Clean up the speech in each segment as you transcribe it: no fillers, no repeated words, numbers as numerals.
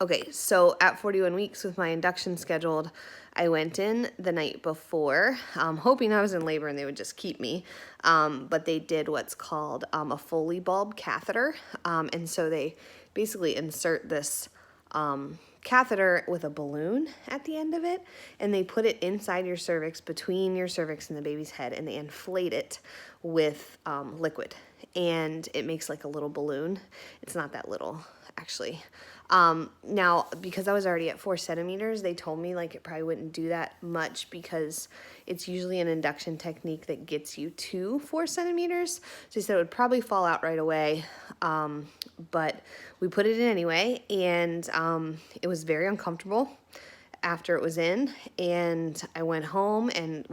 Okay, so at 41 weeks with my induction scheduled, I went in the night before, hoping I was in labor and they would just keep me. But they did what's called a Foley bulb catheter. And so they basically insert this catheter with a balloon at the end of it, and they put it inside your cervix, between your cervix and the baby's head, and they inflate it with liquid. And it makes like a little balloon. It's not that little, actually. Now, because I was already at 4 centimeters, they told me like it probably wouldn't do that much because it's usually an induction technique that gets you to 4 centimeters. So they said it would probably fall out right away. But we put it in anyway, and it was very uncomfortable after it was in. And I went home and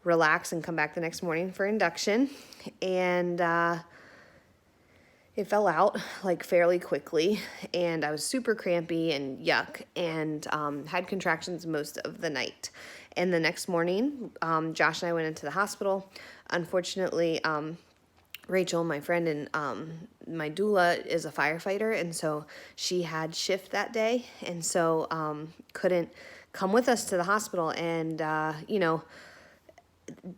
relax and come back the next morning for induction. And it fell out like fairly quickly, and I was super crampy and yuck, and had contractions most of the night. And the next morning, Josh and I went into the hospital. Unfortunately, Rachel, my friend, and my doula is a firefighter, and so she had shift that day, and so couldn't come with us to the hospital. And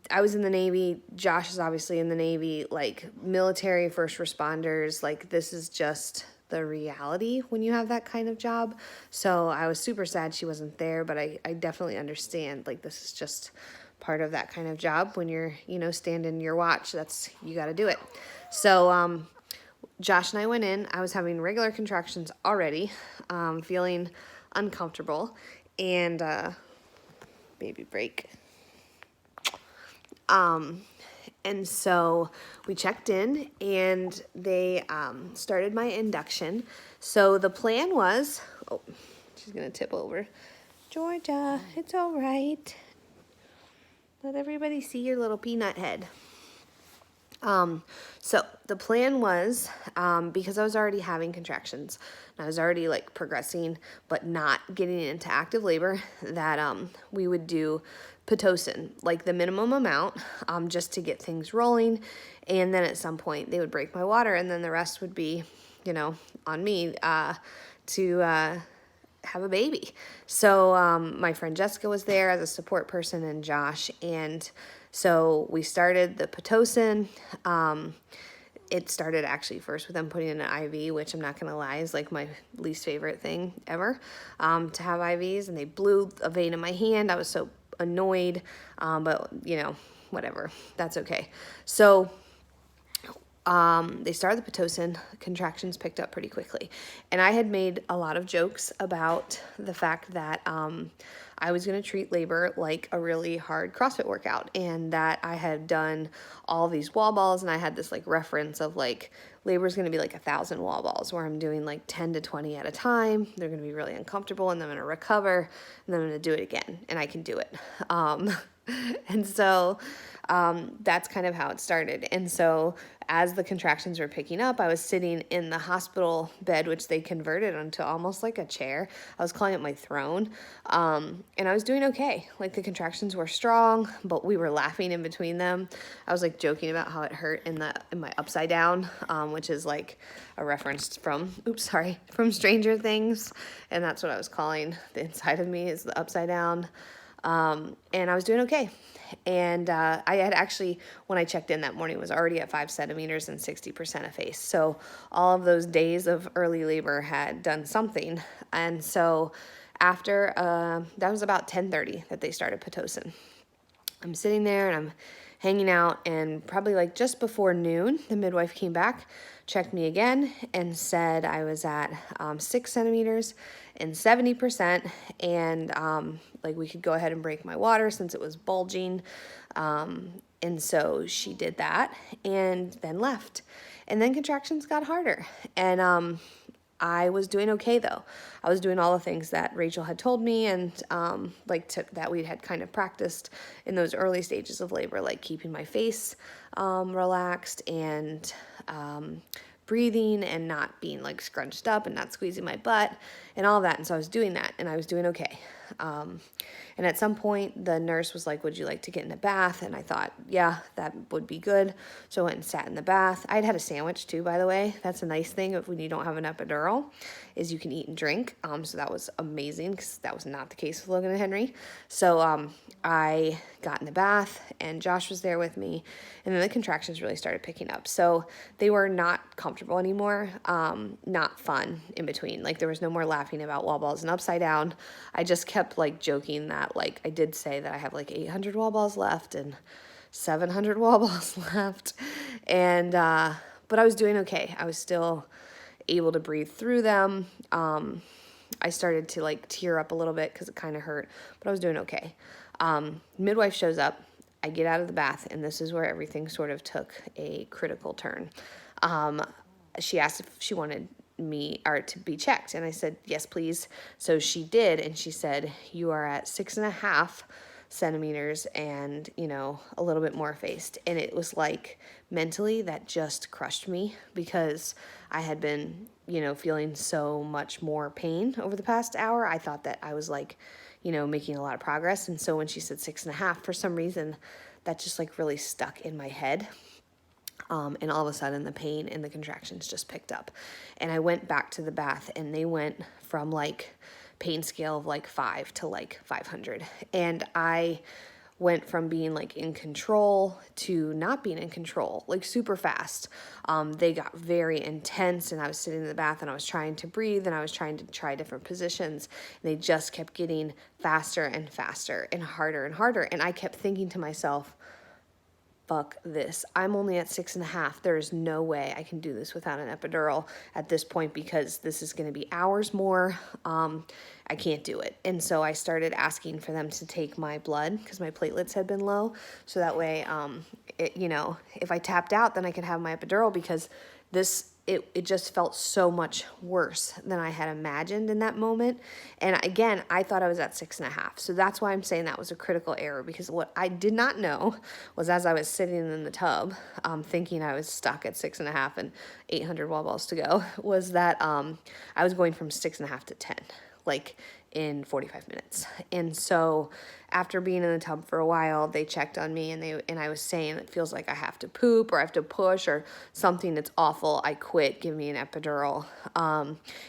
I was in the Navy. Josh is obviously in the Navy. Like, military, first responders, like, this is just the reality when you have that kind of job. So I was super sad she wasn't there, but I definitely understand. Like, this is just part of that kind of job. When you're, standing your watch, you got to do it. So Josh and I went in. I was having regular contractions already, feeling uncomfortable, and baby break. And so we checked in, and they started my induction. So the plan was, oh, she's going to tip over. Georgia, it's all right. Let everybody see your little peanut head. So the plan was, because I was already having contractions, and I was already like progressing, but not getting into active labor, that we would do Pitocin, like the minimum amount, just to get things rolling. And then at some point they would break my water, and then the rest would be, on me to have a baby. So my friend Jessica was there as a support person, and Josh, and so we started the Pitocin. It started actually first with them putting in an IV, which I'm not going to lie is like my least favorite thing ever, to have IVs. And they blew a vein in my hand. I was so annoyed, but whatever. That's okay. So they started the Pitocin. Contractions picked up pretty quickly. And I had made a lot of jokes about the fact that I was going to treat labor like a really hard CrossFit workout, and that I had done all these wall balls, and I had this like reference of like labor is going to be like 1,000 wall balls, where I'm doing like 10 to 20 at a time. They're going to be really uncomfortable, and then I'm going to recover, and then I'm going to do it again, and I can do it. And so that's kind of how it started. And so as the contractions were picking up, I was sitting in the hospital bed, which they converted into almost like a chair. I was calling it my throne. And I was doing okay. Like, the contractions were strong, but we were laughing in between them. I was like joking about how it hurt in my upside down, which is like a reference from Stranger Things. And that's what I was calling the inside of me, is the upside down. And I was doing okay. And I had actually, when I checked in that morning, was already at 5 centimeters and 60% effaced. So all of those days of early labor had done something. And so after, that was about 10:30 that they started Pitocin. I'm sitting there and I'm hanging out, and probably like just before noon, the midwife came back, checked me again, and said I was at 6 centimeters and 70%, and like we could go ahead and break my water since it was bulging. And so she did that and then left. And then contractions got harder. And I was doing okay, though. I was doing all the things that Rachel had told me, and that we had kind of practiced in those early stages of labor, like keeping my face relaxed, and breathing and not being like scrunched up and not squeezing my butt and all that. And so I was doing that and I was doing okay. And at some point the nurse was like, would you like to get in a bath? And I thought, yeah, that would be good. So I went and sat in the bath. I'd had a sandwich too, by the way. That's a nice thing of when you don't have an epidural, is you can eat and drink. So that was amazing because that was not the case with Logan and Henry. So I got in the bath and Josh was there with me, and then the contractions really started picking up. So they were not comfortable anymore, not fun in between. Like there was no more laughing about wall balls and upside down. I just kept like joking that like I did say that I have like 800 wall balls left and 700 wall balls left. And, but I was doing okay. I was still able to breathe through them. I started to like tear up a little bit because it kind of hurt, but I was doing okay. Midwife shows up. I get out of the bath, and this is where everything sort of took a critical turn. She asked if she wanted me or to be checked, and I said yes please. So she did, and she said, you are at 6.5 centimeters and, you know, a little bit more effaced. And it was like mentally that just crushed me because I had been, you know, feeling so much more pain over the past hour. I thought that I was like, you know, making a lot of progress. And so when she said 6.5, for some reason that just like really stuck in my head. And all of a sudden the pain and the contractions just picked up. And I went back to the bath, and they went from like pain scale of like 5 to like 500. And I went from being like in control to not being in control, like super fast. They got very intense, and I was sitting in the bath and I was trying to breathe and I was trying to try different positions. And they just kept getting faster and faster and harder and harder. And I kept thinking to myself, fuck this. I'm only at 6.5. There is no way I can do this without an epidural at this point because this is going to be hours more. I can't do it. And so I started asking for them to take my blood because my platelets had been low. So that way, you know, if I tapped out, then I could have my epidural because it just felt so much worse than I had imagined in that moment. And again, I thought I was at 6.5. So that's why I'm saying that was a critical error, because what I did not know was, as I was sitting in the tub, thinking I was stuck at 6.5 and 800 wall balls to go, was that I was going from 6.5 to 10, like in 45 minutes. And so after being in the tub for a while, they checked on me, and I was saying it feels like I have to poop or I have to push or something that's awful. I quit. Give me an epidural.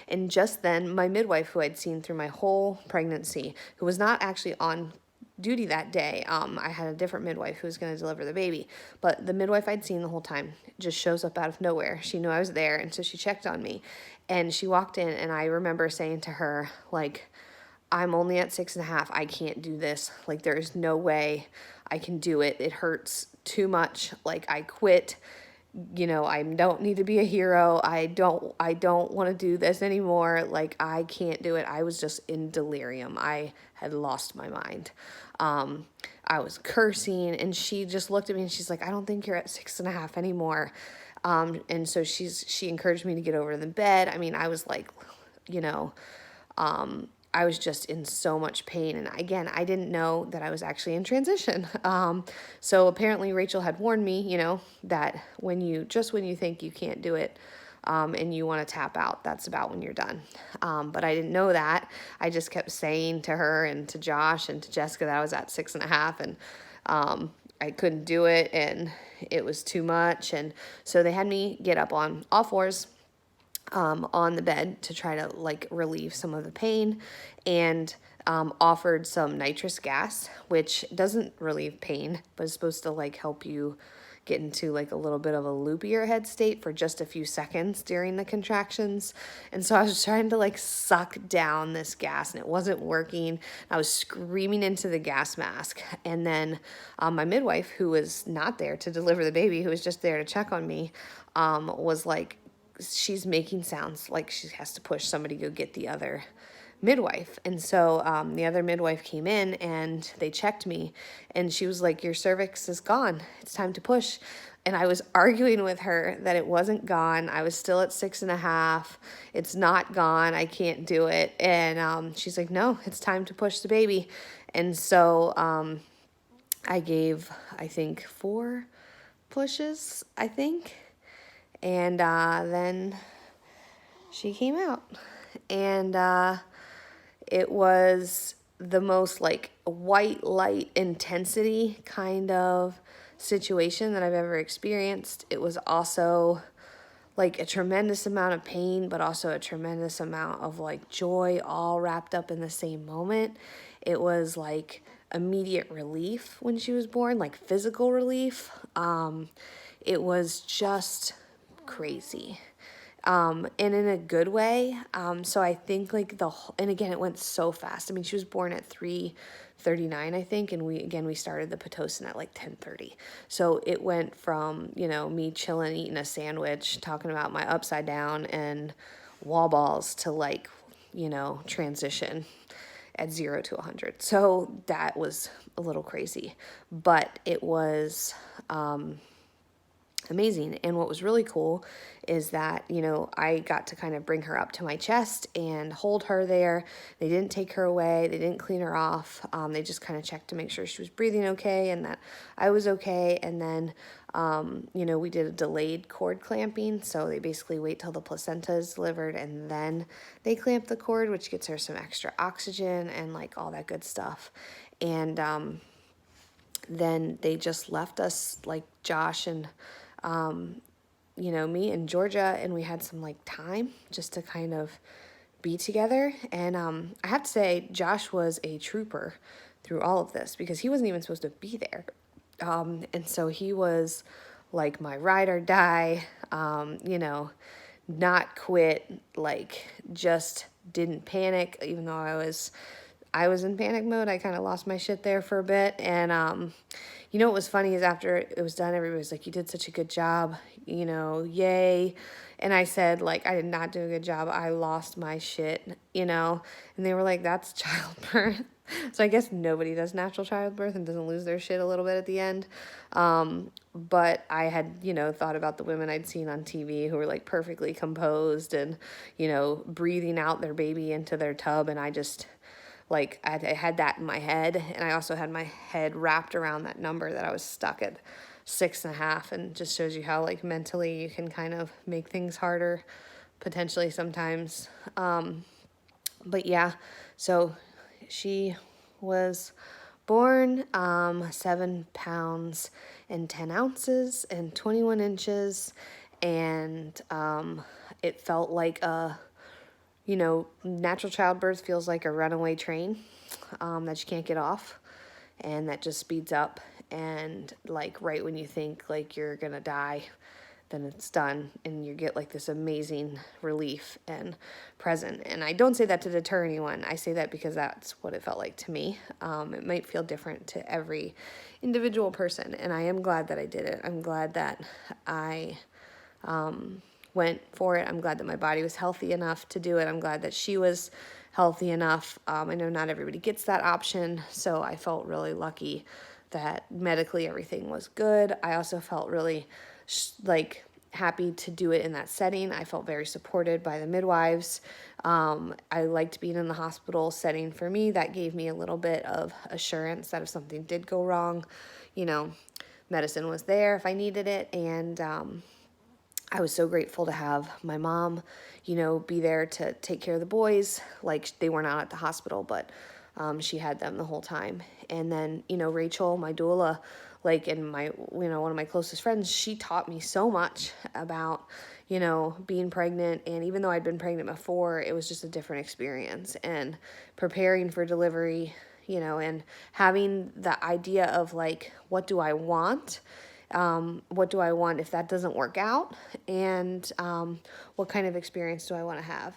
And just then, my midwife, who I'd seen through my whole pregnancy, who was not actually on duty that day, I had a different midwife who was going to deliver the baby, but the midwife I'd seen the whole time just shows up out of nowhere. She knew I was there, and so she checked on me, and she walked in, and I remember saying to her, like, I'm only at 6.5. I can't do this. Like, there is no way I can do it. It hurts too much. Like, I quit. You know, I don't need to be a hero. I don't want to do this anymore. Like, I can't do it. I was just in delirium. I had lost my mind. I was cursing, and she just looked at me and she's like, I don't think you're at 6.5 anymore. And so she encouraged me to get over to the bed. I mean, I was like, you know, I was just in so much pain. And again, I didn't know that I was actually in transition. So apparently Rachel had warned me, you know, that when you think you can't do it, and you want to tap out, that's about when you're done. But I didn't know that. I just kept saying to her and to Josh and to Jessica that I was at 6.5, and I couldn't do it, and it was too much. And so they had me get up on all fours on the bed to try to like relieve some of the pain, and offered some nitrous gas, which doesn't relieve pain, but is supposed to like help you get into like a little bit of a loopier head state for just a few seconds during the contractions. And so I was trying to like suck down this gas, and it wasn't working. I was screaming into the gas mask. And then my midwife, who was not there to deliver the baby, who was just there to check on me, was like, she's making sounds like she has to push somebody to go get the other midwife. And so the other midwife came in and they checked me, and she was like, your cervix is gone. It's time to push. And I was arguing with her that it wasn't gone. I was still at 6.5. It's not gone. I can't do it. And she's like, no, it's time to push the baby. And so I gave, I think, 4 pushes, I think. And then she came out. And it was the most like white light intensity kind of situation that I've ever experienced. It was also like a tremendous amount of pain, but also a tremendous amount of like joy all wrapped up in the same moment. It was like immediate relief when she was born, like physical relief. It was just crazy. And in a good way. So I think like and again, it went so fast. I mean, she was born at 3:39, I think. And we started the Pitocin at like 10:30. So it went from, me chilling, eating a sandwich, talking about my upside down and wall balls to like, transition at 0 to 100. So that was a little crazy, but it was, amazing. And what was really cool is that, I got to kind of bring her up to my chest and hold her there. They didn't take her away. They didn't clean her off. They just kind of checked to make sure she was breathing okay and that I was okay. And then, we did a delayed cord clamping. So they basically wait till the placenta is delivered and then they clamp the cord, which gets her some extra oxygen and like all that good stuff. And, then they just left us, like Josh and me and Georgia, and we had some like time just to kind of be together. And I have to say, Josh was a trooper through all of this because he wasn't even supposed to be there. And so he was like my ride or die, not quit, like just didn't panic, even though I was in panic mode. I kind of lost my shit there for a bit. And, what was funny is after it was done, everybody was like, you did such a good job, yay. And I said, like, I did not do a good job. I lost my shit, and they were like, that's childbirth. So I guess nobody does natural childbirth and doesn't lose their shit a little bit at the end. But I had, thought about the women I'd seen on TV who were like perfectly composed and, breathing out their baby into their tub. And I just, like, I had that in my head, and I also had my head wrapped around that number that I was stuck at 6.5, and just shows you how, like, mentally you can kind of make things harder, potentially sometimes. But yeah, so she was born 7 pounds and 10 ounces and 21 inches, and it felt like natural childbirth feels like a runaway train that you can't get off, and that just speeds up. And like right when you think like you're gonna die, then it's done, and you get like this amazing relief and present. And I don't say that to deter anyone. I say that because that's what it felt like to me. It might feel different to every individual person, and I am glad that I did it. I'm glad that I went for it. I'm glad that my body was healthy enough to do it. I'm glad that she was healthy enough. I know not everybody gets that option, so I felt really lucky that medically everything was good. I also felt really happy to do it in that setting. I felt very supported by the midwives. I liked being in the hospital setting. For me, that gave me a little bit of assurance that if something did go wrong, medicine was there if I needed it. And I was so grateful to have my mom, be there to take care of the boys. Like, they were not at the hospital, but she had them the whole time. And then, Rachel, my doula, and my, one of my closest friends, she taught me so much about, being pregnant. And even though I'd been pregnant before, it was just a different experience. And preparing for delivery, and having the idea of like, what do I want? What do I want if that doesn't work out? And what kind of experience do I want to have?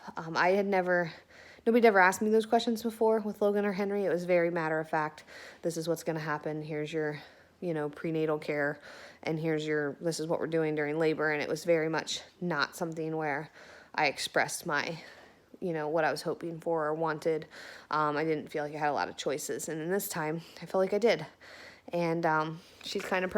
Nobody had ever asked me those questions before with Logan or Henry. It was very matter of fact. This is what's going to happen. Here's your, prenatal care, and this is what we're doing during labor. And it was very much not something where I expressed my, what I was hoping for or wanted. I didn't feel like I had a lot of choices. And in this time, I felt like I did. And she's kind of perfect.